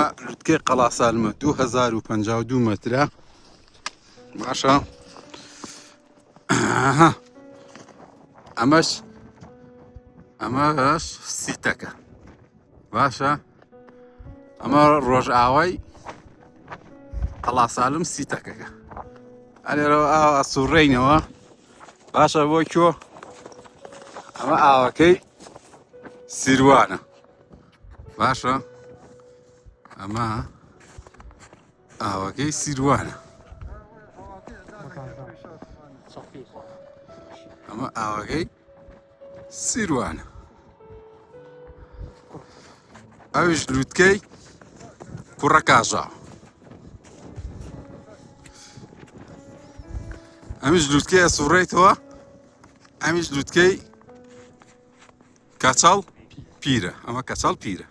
ئەمە لوتکەی قەڵاسالمە 2052 مەترە باشە. ئەمەش سیتەکە باشە. ئەمە ڕۆژئاوای قەڵاسالم سیتەکەکە ئەلێرەوە ئاوا سوڕێینەوە باشە بۆ کۆ. ئەمە ئاوەکەی سیروانە باشە. ئەمە ئاوەکەی سیروانە. ئەمە ئاوەکەی سیروانە. ئەویش لوتکەی کوڕە کاژاوە. ئەمیش لوتکەی ئەسوڕێیتەوە. ئەمیش لوتکەی کەچەڵ پیرە. ئەمە کەچەڵ پیرە.